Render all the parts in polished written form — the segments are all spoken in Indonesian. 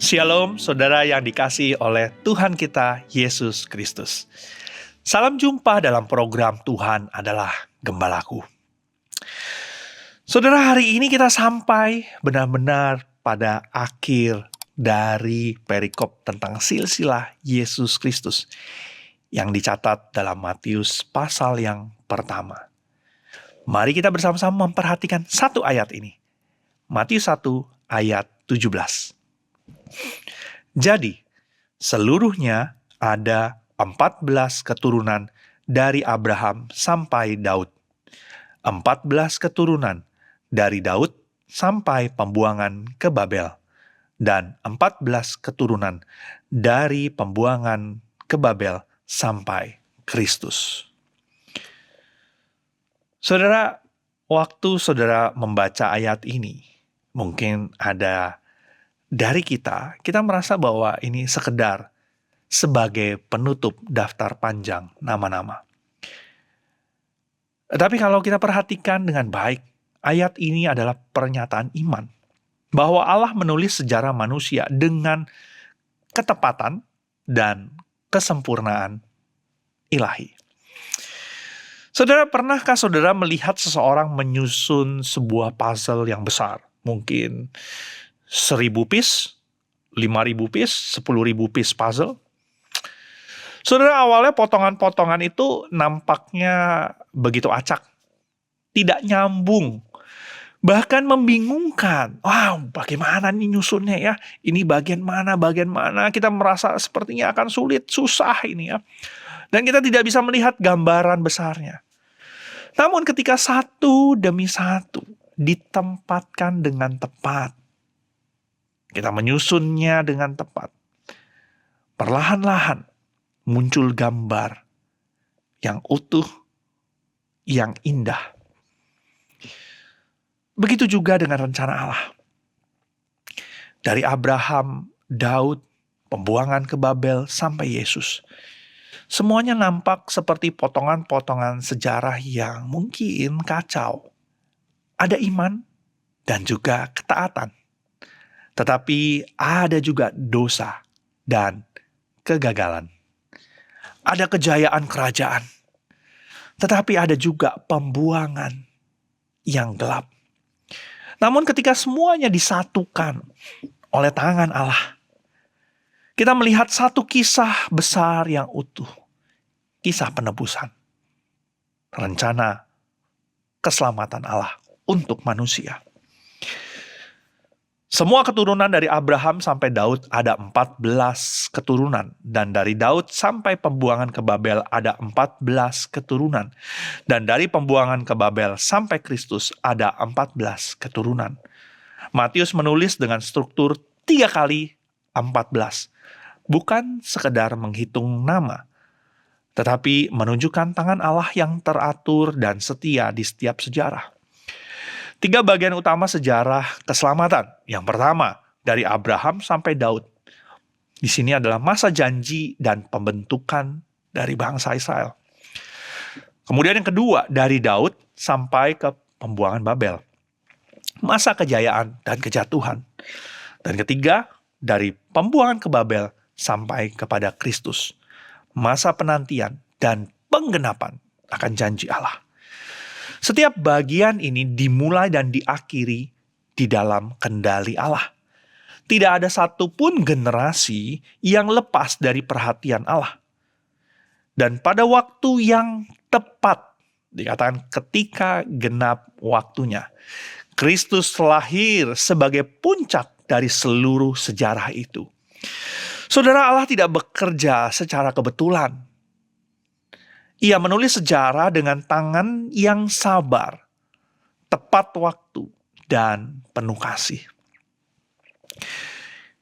Shalom, saudara yang dikasihi oleh Tuhan kita, Yesus Kristus. Salam jumpa dalam program Tuhan adalah Gembalaku. Saudara, hari ini kita sampai benar-benar pada akhir dari perikop tentang silsilah Yesus Kristus yang dicatat dalam Matius pasal yang pertama. Mari kita bersama-sama memperhatikan satu ayat ini. Matius 1 ayat 17. Jadi, seluruhnya ada 14 keturunan dari Abraham sampai Daud. 14 keturunan dari Daud sampai pembuangan ke Babel. Dan 14 keturunan dari pembuangan ke Babel sampai Kristus. Saudara, waktu saudara membaca ayat ini, mungkin ada dari kita merasa bahwa ini sekedar sebagai penutup daftar panjang nama-nama. Tapi kalau kita perhatikan dengan baik, ayat ini adalah pernyataan iman. Bahwa Allah menulis sejarah manusia dengan ketepatan dan kesempurnaan ilahi. Saudara, pernahkah saudara melihat seseorang menyusun sebuah puzzle yang besar? Mungkin 1.000 piece, 5.000 piece, 10.000 piece puzzle. Saudara, awalnya potongan-potongan itu nampaknya begitu acak. Tidak nyambung. Bahkan membingungkan. Wow, bagaimana nih nyusunnya ya? Ini bagian mana? Kita merasa sepertinya akan sulit, susah ini ya. Dan kita tidak bisa melihat gambaran besarnya. Namun ketika satu demi satu ditempatkan dengan tepat, kita menyusunnya dengan tepat, perlahan-lahan muncul gambar yang utuh, yang indah. Begitu juga dengan rencana Allah. Dari Abraham, Daud, pembuangan ke Babel, sampai Yesus. Semuanya nampak seperti potongan-potongan sejarah yang mungkin kacau. Ada iman dan juga ketaatan. Tetapi ada juga dosa dan kegagalan. Ada kejayaan kerajaan. Tetapi ada juga pembuangan yang gelap. Namun ketika semuanya disatukan oleh tangan Allah, kita melihat satu kisah besar yang utuh. Kisah penebusan. Rencana keselamatan Allah untuk manusia. Semua keturunan dari Abraham sampai Daud ada 14 keturunan. Dan dari Daud sampai pembuangan ke Babel ada 14 keturunan. Dan dari pembuangan ke Babel sampai Kristus ada 14 keturunan. Matius menulis dengan struktur 3 kali 14. Bukan sekedar menghitung nama, tetapi menunjukkan tangan Allah yang teratur dan setia di setiap sejarah. 3 bagian utama sejarah keselamatan. Yang pertama, dari Abraham sampai Daud. Di sini adalah masa janji dan pembentukan dari bangsa Israel. Kemudian yang kedua, dari Daud sampai ke pembuangan Babel. Masa kejayaan dan kejatuhan. Dan ketiga, dari pembuangan ke Babel sampai kepada Kristus. Masa penantian dan penggenapan akan janji Allah. Setiap bagian ini dimulai dan diakhiri di dalam kendali Allah. Tidak ada satupun generasi yang lepas dari perhatian Allah. Dan pada waktu yang tepat, dikatakan ketika genap waktunya, Kristus lahir sebagai puncak dari seluruh sejarah itu. Saudara, Allah tidak bekerja secara kebetulan. Ia menulis sejarah dengan tangan yang sabar, tepat waktu, dan penuh kasih.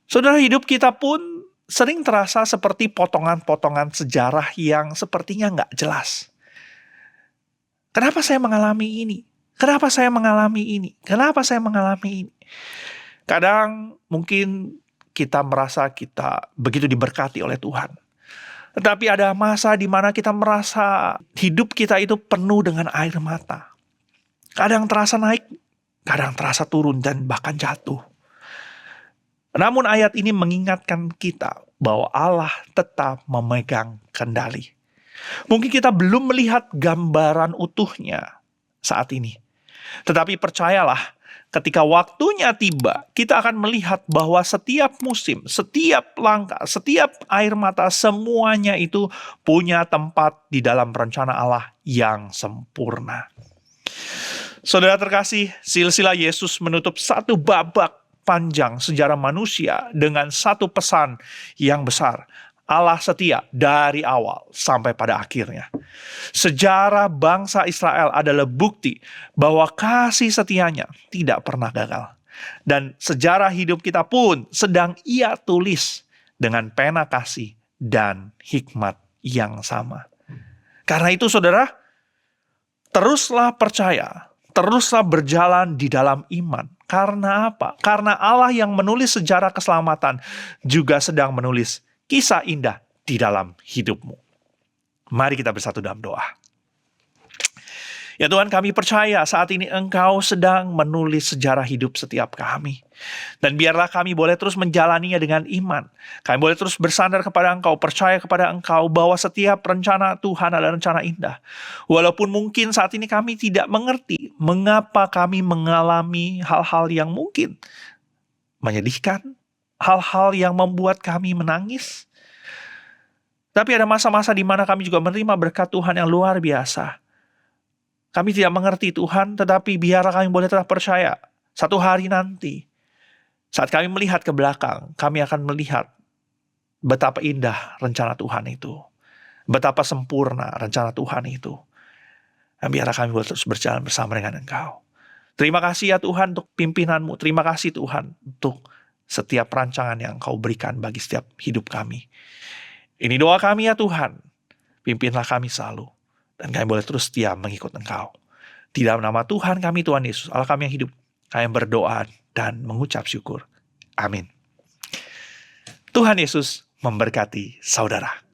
Saudara, hidup kita pun sering terasa seperti potongan-potongan sejarah yang sepertinya nggak jelas. Kenapa saya mengalami ini? Kenapa saya mengalami ini? Kenapa saya mengalami ini? Kadang mungkin kita merasa kita begitu diberkati oleh Tuhan. Tetapi ada masa di mana kita merasa hidup kita itu penuh dengan air mata. Kadang terasa naik, kadang terasa turun dan bahkan jatuh. Namun ayat ini mengingatkan kita bahwa Allah tetap memegang kendali. Mungkin kita belum melihat gambaran utuhnya saat ini. Tetapi percayalah, ketika waktunya tiba, kita akan melihat bahwa setiap musim, setiap langkah, setiap air mata, semuanya itu punya tempat di dalam rencana Allah yang sempurna. Saudara terkasih, silsilah Yesus menutup satu babak panjang sejarah manusia dengan satu pesan yang besar. Allah setia dari awal sampai pada akhirnya. Sejarah bangsa Israel adalah bukti bahwa kasih setianya tidak pernah gagal. Dan sejarah hidup kita pun sedang Ia tulis dengan pena kasih dan hikmat yang sama. Karena itu saudara, teruslah percaya, teruslah berjalan di dalam iman. Karena apa? Karena Allah yang menulis sejarah keselamatan juga sedang menulis kisah indah di dalam hidupmu. Mari kita bersatu dalam doa. Ya Tuhan, kami percaya saat ini Engkau sedang menulis sejarah hidup setiap kami. Dan biarlah kami boleh terus menjalaninya dengan iman. Kami boleh terus bersandar kepada Engkau, percaya kepada Engkau bahwa setiap rencana Tuhan adalah rencana indah. Walaupun mungkin saat ini kami tidak mengerti mengapa kami mengalami hal-hal yang mungkin menyedihkan, hal-hal yang membuat kami menangis. Tapi ada masa-masa di mana kami juga menerima berkat Tuhan yang luar biasa. Kami tidak mengerti Tuhan, tetapi biarlah kami boleh tetap percaya. Satu hari nanti, saat kami melihat ke belakang, kami akan melihat betapa indah rencana Tuhan itu. Betapa sempurna rencana Tuhan itu. Dan biarlah kami boleh terus berjalan bersama dengan Engkau. Terima kasih ya Tuhan untuk pimpinan-Mu. Terima kasih Tuhan untuk setiap rancangan yang Engkau berikan bagi setiap hidup kami. Ini doa kami ya Tuhan. Pimpinlah kami selalu. Dan kami boleh terus setia mengikut Engkau. Di dalam nama Tuhan kami, Tuhan Yesus, Allah kami yang hidup, kami berdoa dan mengucap syukur. Amin. Tuhan Yesus memberkati saudara.